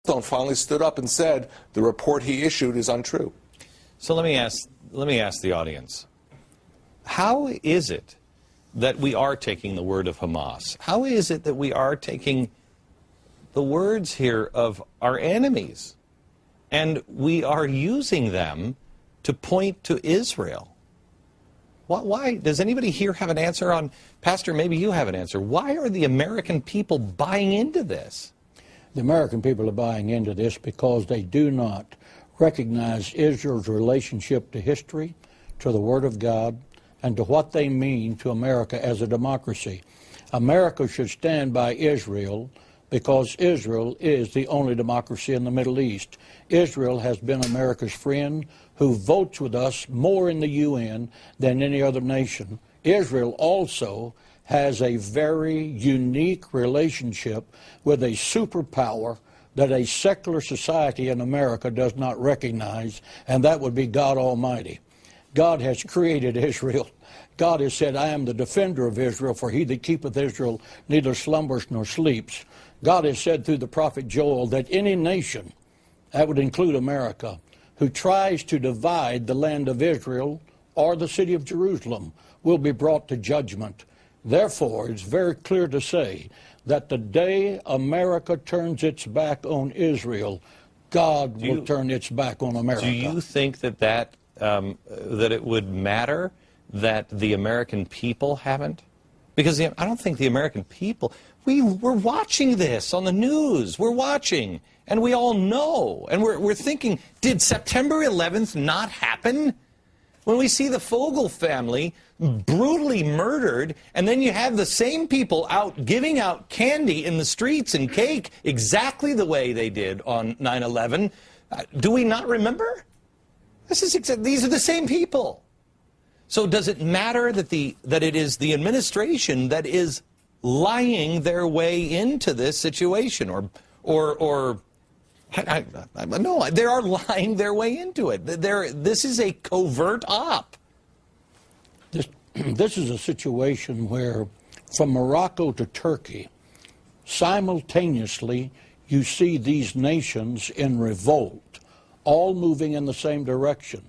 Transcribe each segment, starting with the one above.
finally stood up and said the report he issued is untrue. So let me ask the audience, how is it that we are taking the word of Hamas? How is it that we are taking the words here of our enemies and we are using them to point to Israel? Why? Does anybody here have an answer on, Pastor, maybe you have an answer. Why are the American people buying into this? The American people are buying into this because they do not recognize Israel's relationship to history, to the Word of God, and to what they mean to America as a democracy. America should stand by Israel because Israel is the only democracy in the Middle East. Israel has been America's friend who votes with us more in the UN than any other nation. Israel also has a very unique relationship with a superpower that a secular society in America does not recognize, and that would be God Almighty. God has created Israel. God has said, I am the defender of Israel, for he that keepeth Israel neither slumbers nor sleeps. God has said through the prophet Joel that any nation, that would include America, who tries to divide the land of Israel or the city of Jerusalem will be brought to judgment. Therefore, it's very clear to say that the day America turns its back on Israel, God will turn its back on America. Do you think that it would matter that the American people haven't? Because I don't think the American people, we're watching this on the news. We're watching, and we all know. And we're thinking, did September 11th not happen? When we see the Fogel family brutally murdered, and then you have the same people out giving out candy in the streets and cake exactly the way they did on 9/11, do we not remember? These are the same people. So does it matter that it is the administration that is lying their way into this situation, or no, they are lying their way into it. This is a covert op. This is a situation where, from Morocco to Turkey, simultaneously you see these nations in revolt, all moving in the same direction.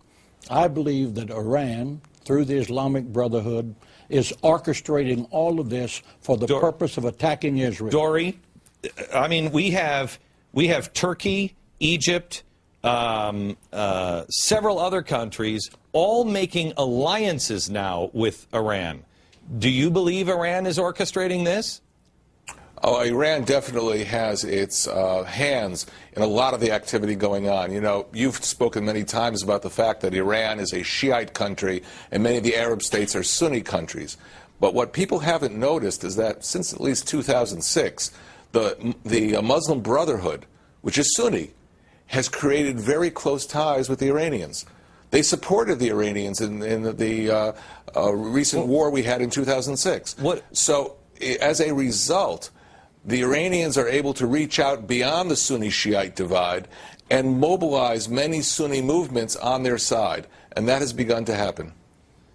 I believe that Iran, through the Islamic Brotherhood, is orchestrating all of this for the purpose of attacking Israel. Dory, I mean, we have Turkey, Egypt, several other countries all making alliances now with Iran. Do you believe Iran is orchestrating this? Oh, Iran definitely has its hands in a lot of the activity going on. You know, you've spoken many times about the fact that Iran is a Shiite country and many of the Arab states are Sunni countries. But what people haven't noticed is that since at least 2006, the Muslim Brotherhood, which is Sunni, has created very close ties with the Iranians. They supported the Iranians in the recent war we had in 2006. So as a result, the Iranians are able to reach out beyond the Sunni-Shiite divide and mobilize many Sunni movements on their side. And that has begun to happen.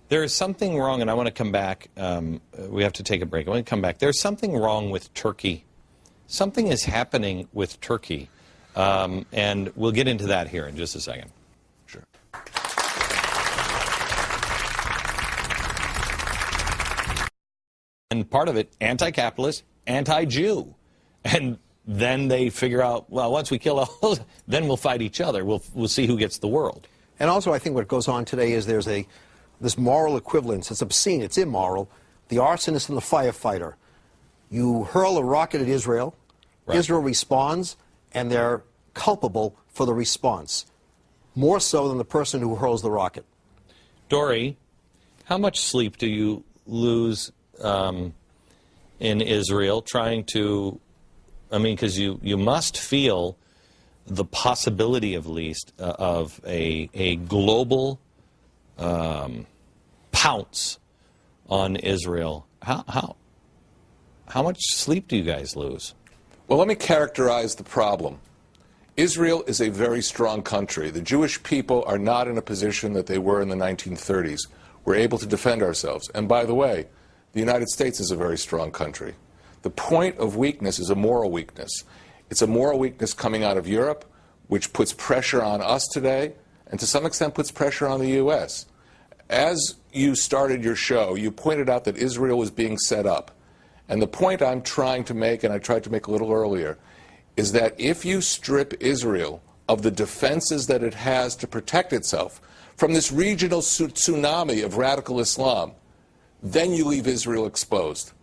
There is something wrong, and I want to come back. We have to take a break. I want to come back. There's something wrong with Turkey. Something is happening with Turkey. And we'll get into that here in just a second. Sure. And part of it, anti-capitalist, anti-Jew. And then they figure out, well, once we kill all those, then we'll fight each other. We'll see who gets the world. And also, I think what goes on today is there's this moral equivalence. It's obscene. It's immoral. The arsonist and the firefighter. You hurl a rocket at Israel. Right. Israel responds, and they're culpable for the response, more so than the person who hurls the rocket. Dory, how much sleep do you lose in Israel trying to, I mean, because you must feel the possibility, at least, of a global pounce on Israel. How much sleep do you guys lose? Well, let me characterize the problem. Israel is a very strong country. The Jewish people are not in a position that they were in the 1930s. We're able to defend ourselves. And by the way, the United States is a very strong country. The point of weakness is a moral weakness. It's a moral weakness coming out of Europe, which puts pressure on us today, and to some extent puts pressure on the U.S. As you started your show, you pointed out that Israel was being set up. And the point I'm trying to make, and I tried to make a little earlier, is that if you strip Israel of the defenses that it has to protect itself from this regional tsunami of radical Islam, then you leave Israel exposed.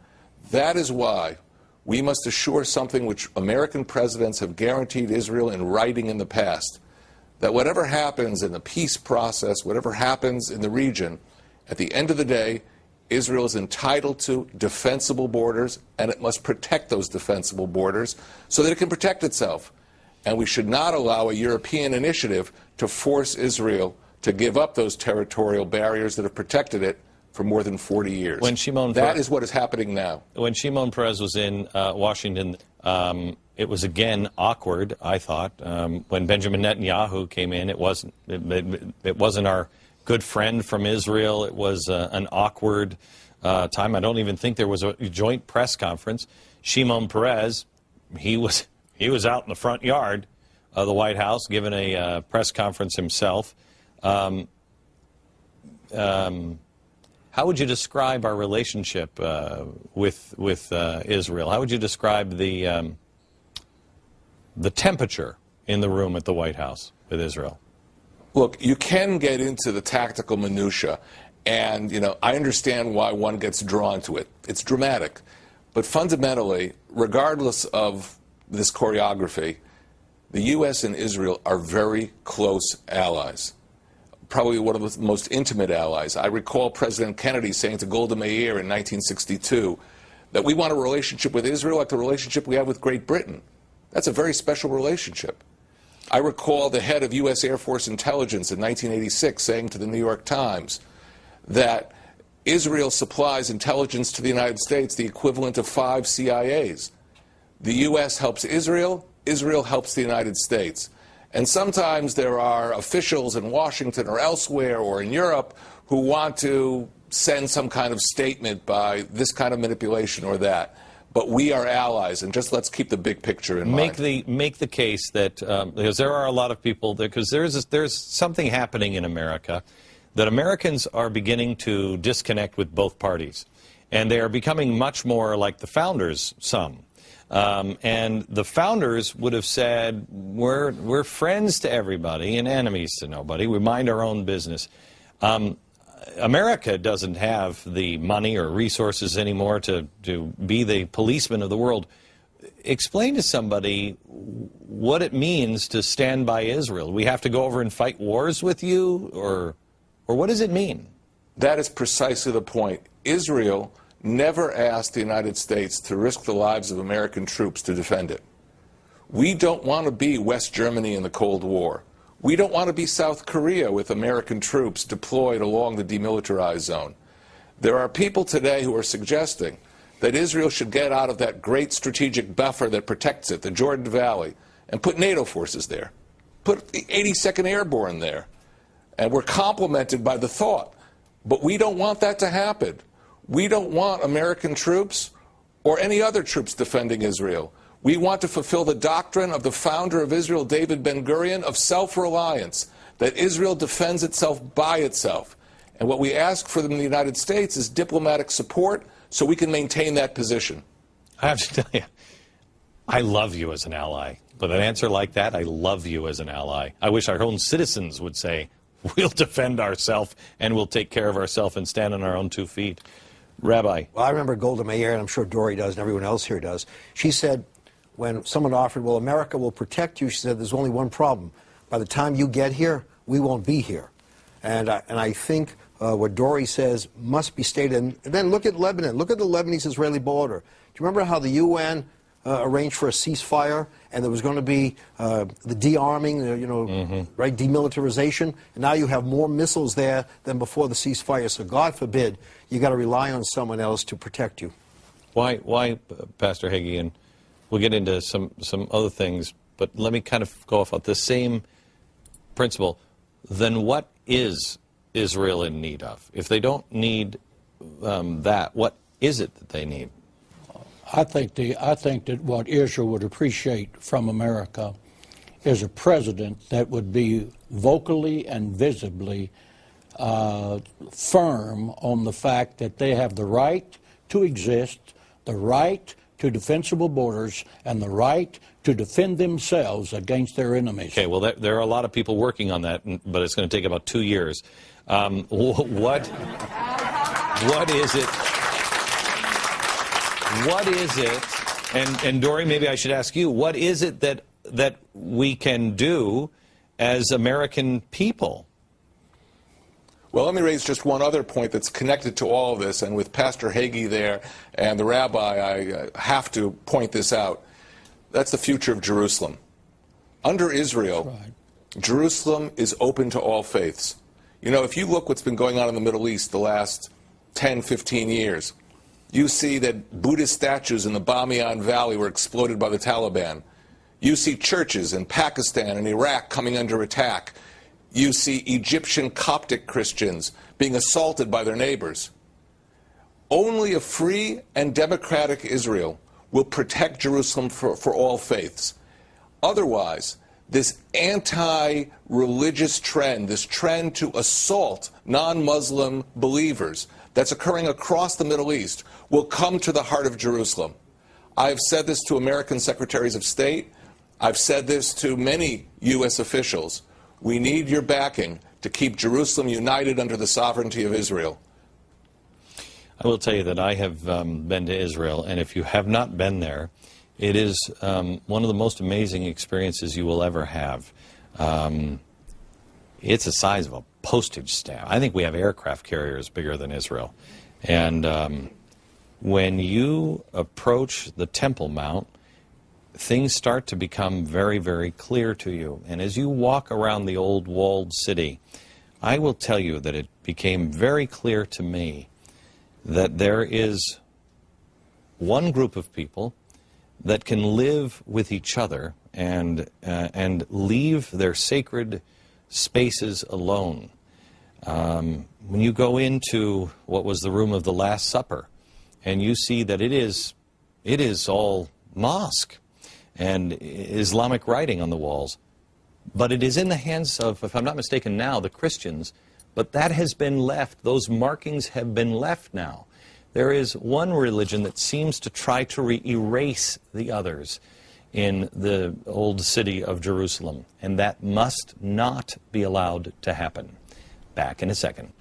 That is why we must assure something which American presidents have guaranteed Israel in writing in the past, that whatever happens in the peace process, whatever happens in the region, at the end of the day, Israel is entitled to defensible borders, and it must protect those defensible borders so that it can protect itself. And we should not allow a European initiative to force Israel to give up those territorial barriers that have protected it for more than 40 years. That is what is happening now. When Shimon Peres was in Washington, it was again awkward, I thought. When Benjamin Netanyahu came in, it wasn't our good friend from Israel. It was an awkward time. I don't even think there was a joint press conference. Shimon Peres, he was out in the front yard of the White House giving a press conference himself. How would you describe our relationship with Israel? How would you describe the temperature in the room at the White House with Israel? Look, you can get into the tactical minutia, and I understand why one gets drawn to it. It's dramatic, but fundamentally, regardless of this choreography, the U.S. and Israel are very close allies. Probably one of the most intimate allies. I recall President Kennedy saying to Golda Meir in 1962 that we want a relationship with Israel like the relationship we have with Great Britain. That's a very special relationship. I recall the head of U.S. Air Force Intelligence in 1986 saying to the New York Times that Israel supplies intelligence to the United States the equivalent of 5 CIAs. The U.S. helps Israel, Israel helps the United States. And sometimes there are officials in Washington or elsewhere or in Europe who want to send some kind of statement by this kind of manipulation or that. But we are allies, and just let's keep the big picture in mind. Make the case that, because there are a lot of people, because there's something happening in America, that Americans are beginning to disconnect with both parties. And they are becoming much more like the founders, some. And the founders would have said, we're friends to everybody and enemies to nobody. We mind our own business. America doesn't have the money or resources anymore to be the policeman of the world. Explain to somebody what it means to stand by Israel. We have to go over and fight wars with you, or what does it mean? That is precisely the point. Israel never asked the United States to risk the lives of American troops to defend it. We don't want to be West Germany in the Cold War. We don't want to be South Korea with American troops deployed along the demilitarized zone. There are people today who are suggesting that Israel should get out of that great strategic buffer that protects it, the Jordan Valley, and put NATO forces there. Put the 82nd Airborne there. And we're complimented by the thought. But we don't want that to happen. We don't want American troops or any other troops defending Israel. We want to fulfill the doctrine of the founder of Israel, David Ben-Gurion, of self-reliance, that Israel defends itself by itself. And what we ask from the United States is diplomatic support so we can maintain that position. I have to tell you, I love you as an ally. With an answer like that, I love you as an ally. I wish our own citizens would say, we'll defend ourselves and we'll take care of ourselves and stand on our own 2 feet. Rabbi. Well, I remember Golda Meir, and I'm sure Dory does, and everyone else here does. She said, when someone offered, well, America will protect you, she said, there's only one problem. By the time you get here, we won't be here. And I think what Dory says must be stated. And then look at Lebanon. Look at the Lebanese-Israeli border. Do you remember how the UN arranged for a ceasefire, and there was going to be the de-arming, right, demilitarization, and now you have more missiles there than before the ceasefire. So God forbid you got to rely on someone else to protect you. Why, Pastor Hagee, and we'll get into some other things, but let me kind of go off of the same principle. Then what is Israel in need of? If they don't need that, what is it that they need? I think that what Israel would appreciate from America is a president that would be vocally and visibly firm on the fact that they have the right to exist, the right to defensible borders, and the right to defend themselves against their enemies. Okay, well, there are a lot of people working on that, but it's going to take about 2 years. What is it? What is it? And Dory, maybe I should ask you, what is it that we can do as American people? Well, let me raise just one other point that's connected to all of this, and with Pastor Hagee there and the rabbi, I have to point this out. That's the future of Jerusalem. Under Israel, Jerusalem is open to all faiths. You know, if you look what's been going on in the Middle East the last 10, 15 years, you see that Buddhist statues in the Bamiyan Valley were exploded by the Taliban. You see churches in Pakistan and Iraq coming under attack. You see Egyptian Coptic Christians being assaulted by their neighbors. Only a free and democratic Israel will protect Jerusalem for all faiths. Otherwise, this anti-religious trend, this trend to assault non-Muslim believers that's occurring across the Middle East will come to the heart of Jerusalem. I've said this to American secretaries of state. I've said this to many U.S. officials. We need your backing to keep Jerusalem united under the sovereignty of Israel. I will tell you that I have been to Israel, and if you have not been there, it is one of the most amazing experiences you will ever have. It's the size of a postage stamp. I think we have aircraft carriers bigger than Israel. And when you approach the Temple Mount, things start to become very, very clear to you. And as you walk around the old walled city, I will tell you that it became very clear to me that there is one group of people that can live with each other and leave their sacred spaces alone. When you go into what was the room of the Last Supper, and you see that it is all mosque and Islamic writing on the walls, but it is in the hands of, if I'm not mistaken now, the Christians, but that has been left. Those markings have been left now. There is one religion that seems to try to erase the others in the old city of Jerusalem, and that must not be allowed to happen. Back in a second.